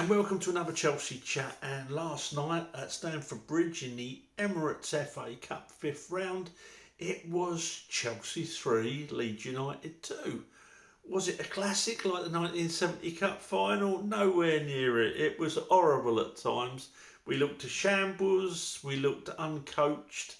And welcome to another Chelsea chat. And last night at Stamford Bridge in the Emirates FA Cup 5th round, it was Chelsea 3, Leeds United 2. Was it a classic like the 1970 Cup final? Nowhere near it. It was horrible at times. We looked a shambles, we looked uncoached.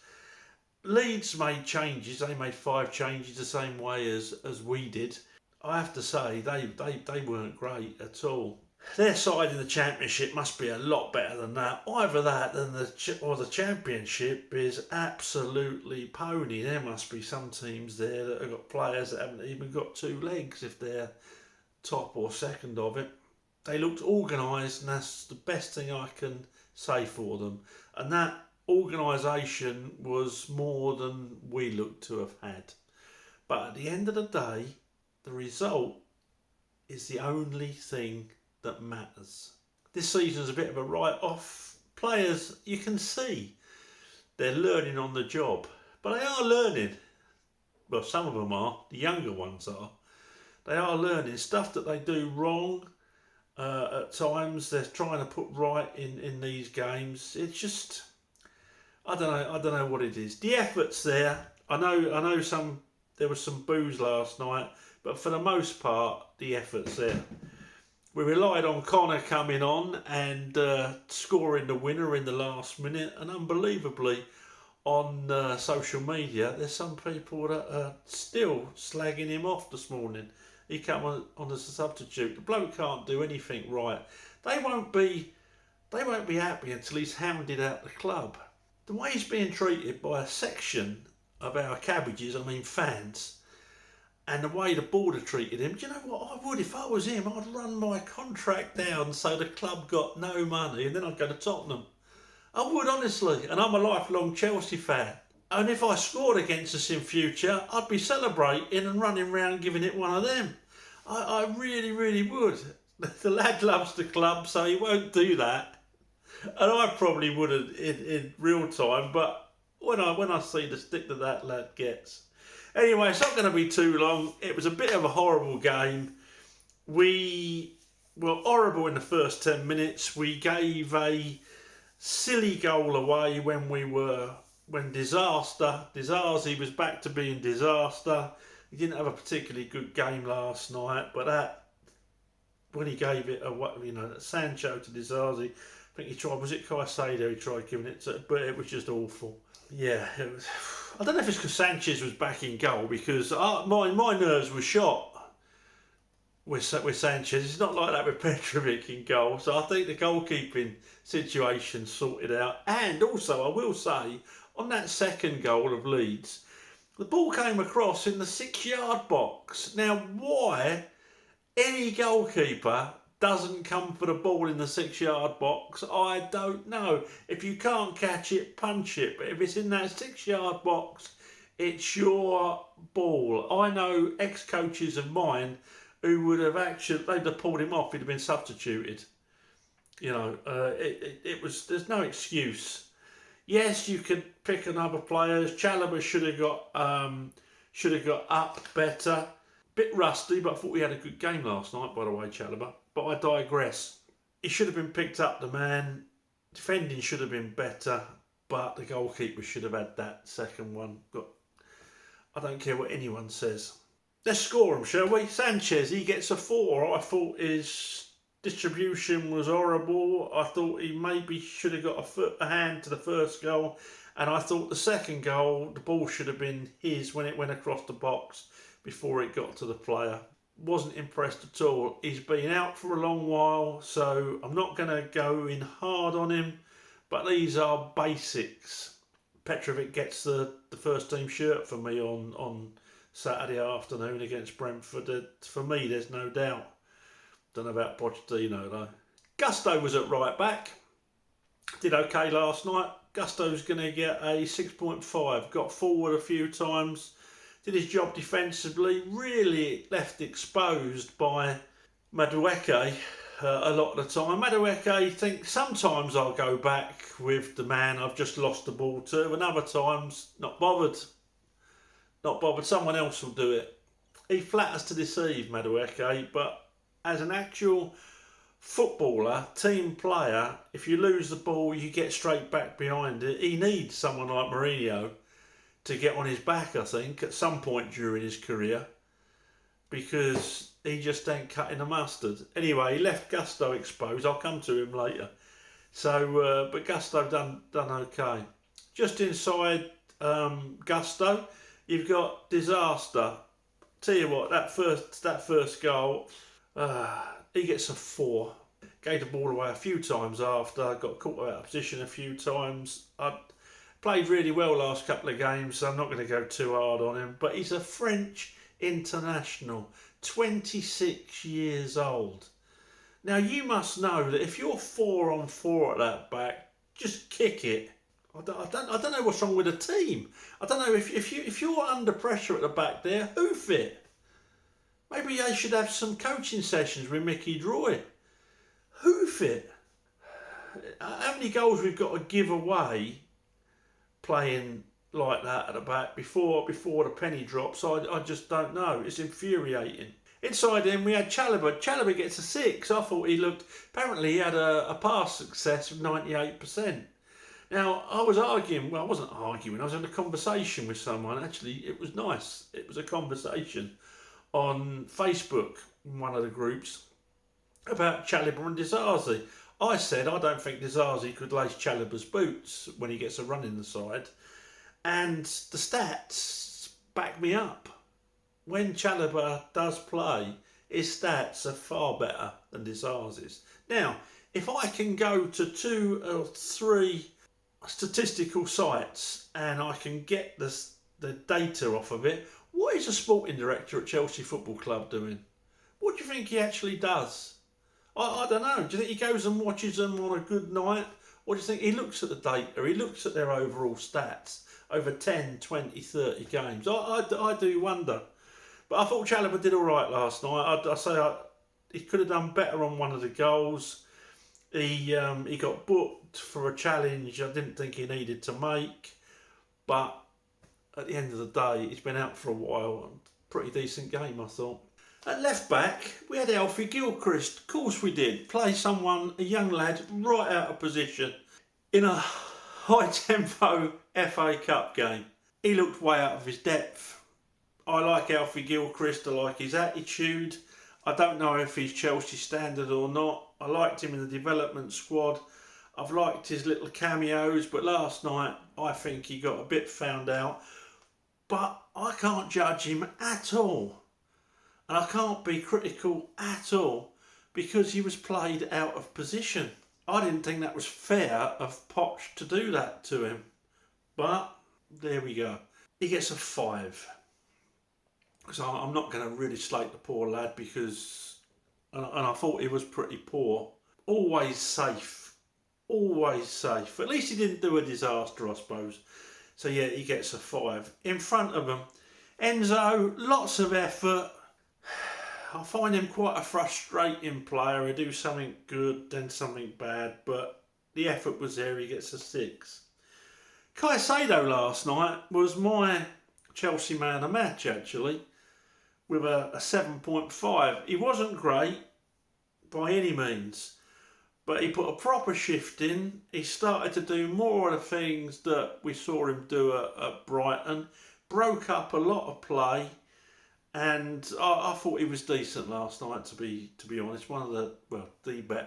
Leeds made changes. They made 5 changes the same way as we did. I have to say, they weren't great at all. Their side in the Championship must be a lot better than that. Either that than the Championship is absolutely pony. There must be some teams there that have got players that haven't even got 2 legs if they're top or second of it. They looked organised, and that's the best thing I can say for them. And that organisation was more than we looked to have had. But at the end of the day, the result is the only thing that matters. This season's a bit of a write-off. Players, you can see they're learning on the job, but they are learning. Well, some of them are. The younger ones are. They are learning stuff that they do wrong. At times, they're trying to put right in these games. It's just, I don't know what it is. The effort's there. I know. There was some boos last night, but for the most part, the effort's there. We relied on Connor coming on and scoring the winner in the last minute, and unbelievably, on social media, there's some people that are still slagging him off this morning. He came on as a substitute. The bloke can't do anything right. They won't be happy until he's hounded out the club. The way he's being treated by a section of our cabbages, I mean fans, and the way the board have treated him, do you know what? I would, if I was him, I'd run my contract down so the club got no money and then I'd go to Tottenham. I would, honestly, and I'm a lifelong Chelsea fan. And if I scored against us in future, I'd be celebrating and running around giving it one of them. I really, really would. The lad loves the club, so he won't do that. And I probably wouldn't in real time, but when I see the stick that lad gets. Anyway, it's not going to be too long. It was a bit of a horrible game. We were horrible in the first 10 minutes. We gave a silly goal away when Disazi was back to being disaster. He didn't have a particularly good game last night, but when he gave it away, Sancho to Disazi, I think he tried, was it Caicedo he tried giving it to, but it was just awful. Yeah, it was. I don't know if it's because Sanchez was back in goal, because my nerves were shot with Sanchez. It's not like that with Petrovic in goal. So I think the goalkeeping situation sorted out. And also, I will say, on that second goal of Leeds, the ball came across in the 6-yard box. Now, why any goalkeeper doesn't come for the ball in the 6-yard box, I don't know. If you can't catch it, punch it. But if it's in that 6-yard box, it's your ball. I know ex-coaches of mine who would have they'd have pulled him off. He'd have been substituted. It was. There's no excuse. Yes, you could pick another players. Chalobah should have got up better. Bit rusty, but I thought we had a good game last night, by the way, Chalobah. But I digress. He should have been picked up, the man. Defending should have been better, but the goalkeeper should have had that second one. But I don't care what anyone says. Let's score him, shall we? Sanchez, he gets a 4. I thought his distribution was horrible. I thought he maybe should have got a hand to the first goal. And I thought the second goal, the ball should have been his when it went across the box before it got to the player. Wasn't impressed at all. He's been out for a long while, so I'm not going to go in hard on him, but these are basics. Petrovic gets the first team shirt for me on Saturday afternoon against Brentford. For me, there's no doubt. Don't know about Pochettino though. Gusto was at right back. Did okay last night. Gusto's going to get a 6.5. Got forward a few times. Did his job defensively, really left exposed by Madueke a lot of the time. Madueke thinks sometimes I'll go back with the man I've just lost the ball to, and other times not bothered. Someone else will do it. He flatters to deceive, Madueke, but as an actual footballer, team player, if you lose the ball, you get straight back behind it. He needs someone like Mourinho to get on his back, I think, at some point during his career, because he just ain't cutting the mustard. Anyway, he left Gusto exposed. I'll come to him later. So, but Gusto done okay. Just inside Gusto, you've got Disaster. Tell you what, that first goal, he gets a 4. Gave the ball away a few times after, got caught out of position a few times. I played really well last couple of games, so I'm not going to go too hard on him. But he's a French international, 26 years old. Now you must know that if you're 4 on 4 at that back, just kick it. I don't know what's wrong with the team. I don't know if you're under pressure at the back there, hoof it. Maybe they should have some coaching sessions with Mickey Droy. Hoof it. How many goals we've got to give away playing like that at the back before the penny drops? I just don't know. It's infuriating. Inside him we had Chalobah. Chalobah gets a 6. I thought apparently he had a pass success of 98%. Now, I was arguing, well, I wasn't arguing, I was in a conversation with someone. Actually, it was nice. It was a conversation on Facebook, in one of the groups, about Chalobah and Disasi. I said I don't think Disasi could lace Chalobah's boots when he gets a run in the side. And the stats back me up. When Chalobah does play, his stats are far better than Disasi's. Now, if I can go to 2 or 3 statistical sites and I can get the data off of it, what is a sporting director at Chelsea Football Club doing? What do you think he actually does? I don't know. Do you think he goes and watches them on a good night? Or do you think he looks at the data, he looks at their overall stats over 10, 20, 30 games? I do wonder. But I thought Chalobah did all right last night. He could have done better on one of the goals. He got booked for a challenge I didn't think he needed to make. But at the end of the day, he's been out for a while. Pretty decent game, I thought. At left back, we had Alfie Gilchrist. Of course we did. Play a young lad, right out of position in a high-tempo FA Cup game. He looked way out of his depth. I like Alfie Gilchrist. I like his attitude. I don't know if he's Chelsea standard or not. I liked him in the development squad. I've liked his little cameos, but last night I think he got a bit found out. But I can't judge him at all. And I can't be critical at all because he was played out of position. I didn't think that was fair of Poch to do that to him. But there we go. He gets a 5. So I'm not going to really slate the poor lad because... And I thought he was pretty poor. Always safe. Always safe. At least he didn't do a disaster, I suppose. So yeah, he gets a 5. In front of him, Enzo, lots of effort. I find him quite a frustrating player. He do something good, then something bad, but the effort was there. He gets a 6. Caicedo last night was my Chelsea man of the match, actually, with a 7.5. He wasn't great by any means, but he put a proper shift in. He started to do more of the things that we saw him do at Brighton, broke up a lot of play. And I thought he was decent last night, to be honest. One of the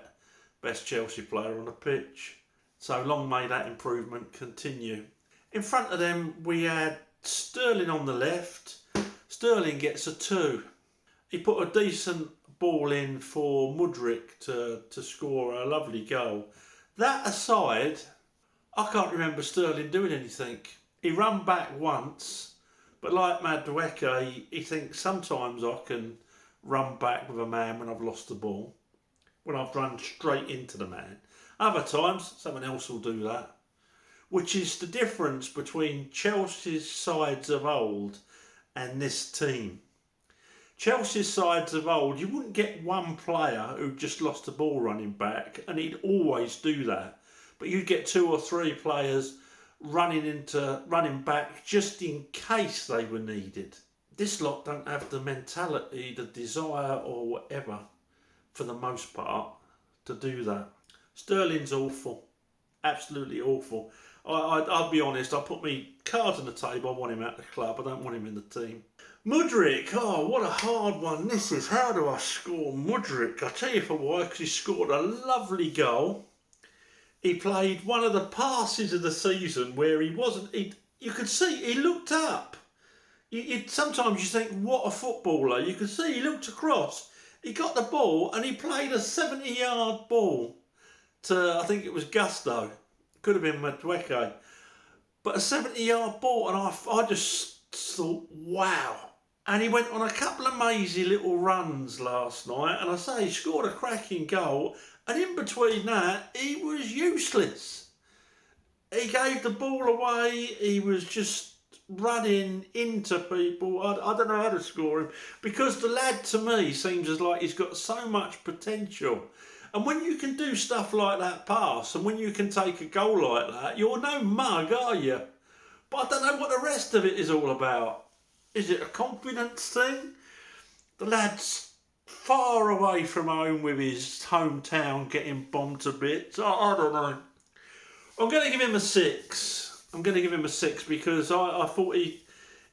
best Chelsea player on the pitch. So long may that improvement continue. In front of them, we had Sterling on the left. Sterling gets a 2. He put a decent ball in for Mudryk to score a lovely goal. That aside, I can't remember Sterling doing anything. He ran back once. But like Madueke, he thinks sometimes I can run back with a man when I've lost the ball, when I've run straight into the man. Other times, someone else will do that, which is the difference between Chelsea's sides of old and this team. Chelsea's sides of old, you wouldn't get one player who just lost the ball running back, and he'd always do that. But you'd get 2 or 3 players running back just in case they were needed. This lot don't have the mentality, the desire or whatever, for the most part, to do that. Sterling's awful, absolutely awful. I'll be honest, I put me cards on the table. I want him at the club. I don't want him in the team. Mudryk, oh, what a hard one this is. How do I score Mudryk? I'll tell you for why, because he scored a lovely goal. He played one of the passes of the season where he wasn't, you could see he looked up. Sometimes you think, what a footballer. You could see he looked across. He got the ball and he played a 70-yard ball to, I think it was Gusto. Could have been Madueke. But a 70-yard ball, and I just thought, wow. And he went on a couple of mazy little runs last night, and I say he scored a cracking goal, and in between that, he was useless. He gave the ball away, he was just running into people. I don't know how to score him, because the lad to me seems as like he's got so much potential. And when you can do stuff like that pass, and when you can take a goal like that, you're no mug, are you? But I don't know what the rest of it is all about. Is it a confidence thing? The lad's far away from home with his hometown getting bombed to bits. I don't know. I'm going to give him a 6. I'm going to give him a 6 because I thought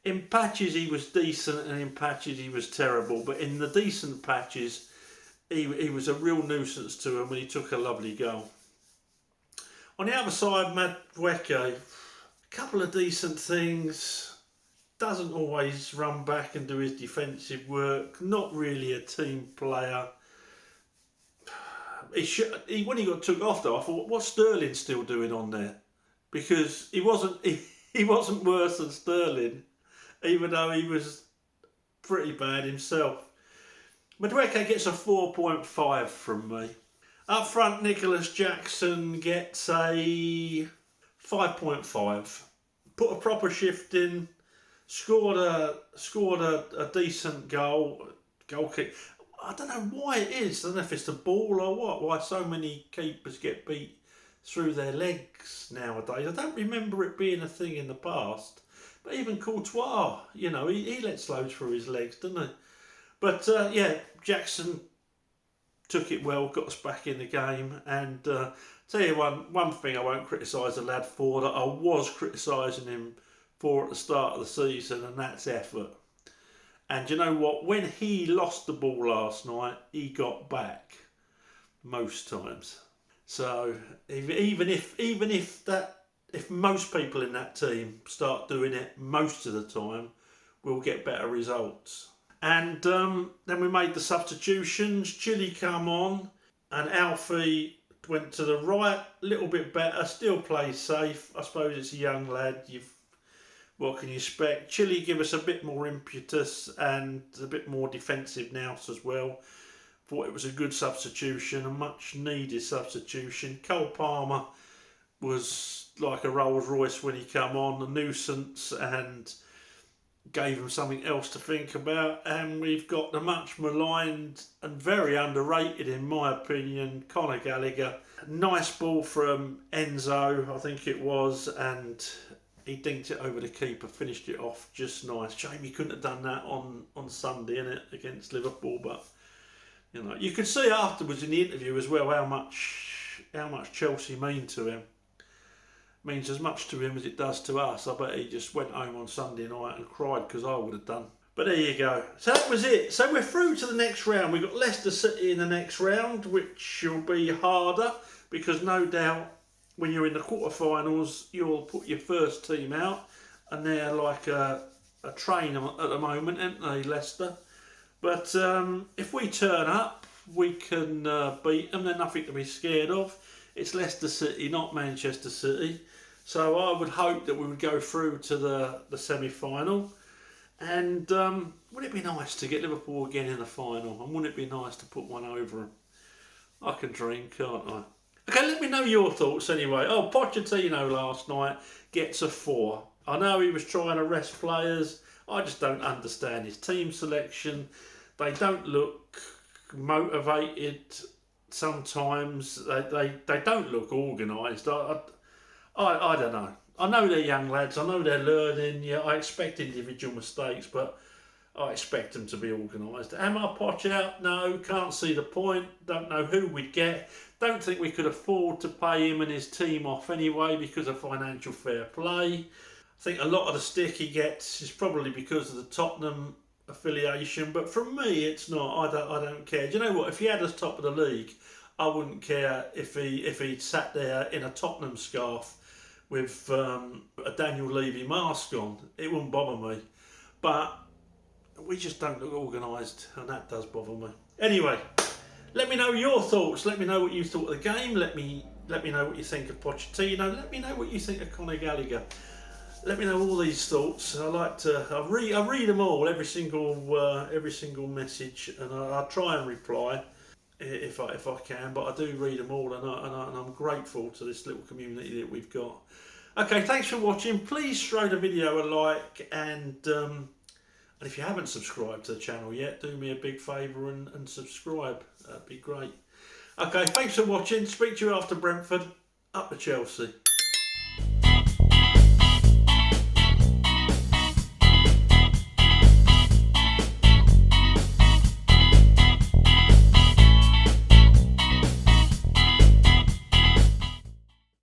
in patches he was decent and in patches he was terrible. But in the decent patches, he was a real nuisance to him when he took a lovely goal. On the other side, Madueke, a couple of decent things. Doesn't always run back and do his defensive work. Not really a team player. When he got took off though, I thought, what's Sterling still doing on there? Because he wasn't worse than Sterling, even though he was pretty bad himself. Madueke gets a 4.5 from me. Up front, Nicholas Jackson gets a 5.5. Put a proper shift in. Scored a decent goal kick. I don't know why it is. I don't know if it's the ball or what. Why so many keepers get beat through their legs nowadays. I don't remember it being a thing in the past. But even Courtois, he lets loads through his legs, doesn't he? But yeah, Jackson took it well, got us back in the game. And tell you one thing I won't criticise the lad for that I was criticising him for at the start of the season, and that's effort. And you know what? When he lost the ball last night, he got back most times. So even if most people in that team start doing it most of the time, we'll get better results. And then we made the substitutions. Chile come on, and Alfie went to the right, a little bit better, still plays safe. I suppose it's a young lad. What can you expect? Chile give us a bit more impetus and a bit more defensive nous as well. Thought it was a good substitution, a much needed substitution. Cole Palmer was like a Rolls Royce when he came on, a nuisance, and gave him something else to think about. And we've got the much maligned and very underrated, in my opinion, Conor Gallagher. Nice ball from Enzo, I think it was, and he dinked it over the keeper, finished it off just nice. Shame he couldn't have done that on Sunday, innit, against Liverpool. But you could see afterwards in the interview as well how much Chelsea mean to him. Means as much to him as it does to us. I bet he just went home on Sunday night and cried, because I would have done. But there you go. So that was it. So we're through to the next round. We've got Leicester City in the next round, which will be harder, because no doubt when you're in the quarterfinals, you'll put your first team out, and they're like a train at the moment, aren't they, Leicester? But if we turn up, we can beat them. They're nothing to be scared of. It's Leicester City, not Manchester City. So I would hope that we would go through to the semi-final. And wouldn't it be nice to get Liverpool again in the final? And wouldn't it be nice to put one over them? I can dream, can't I? Okay, let me know your thoughts anyway. Oh, Pochettino last night gets a 4. I know he was trying to rest players. I just don't understand his team selection. They don't look motivated sometimes. They don't look organised. I don't know. I know they're young lads. I know they're learning. Yeah, I expect individual mistakes, but I expect them to be organised. Am I Poch out? No, can't see the point. Don't know who we'd get. Don't think we could afford to pay him and his team off anyway because of financial fair play. I think a lot of the stick he gets is probably because of the Tottenham affiliation, but from me, it's not. I don't care. Do you know what? If he had us top of the league, I wouldn't care if he sat there in a Tottenham scarf with a Daniel Levy mask on. It wouldn't bother me. But we just don't look organised, and that does bother me. Anyway, let me know your thoughts. Let me know what you thought of the game. Let me know what you think of Pochettino. Let me know what you think of Conor Gallagher. Let me know all these thoughts. I read them all, every single message, and I try and reply if I can. But I do read them all, and I'm grateful to this little community that we've got. Okay, thanks for watching. Please throw the video a like, and if you haven't subscribed to the channel yet, do me a big favour and subscribe. That'd be great. Okay, thanks for watching. Speak to you after Brentford. Up to Chelsea.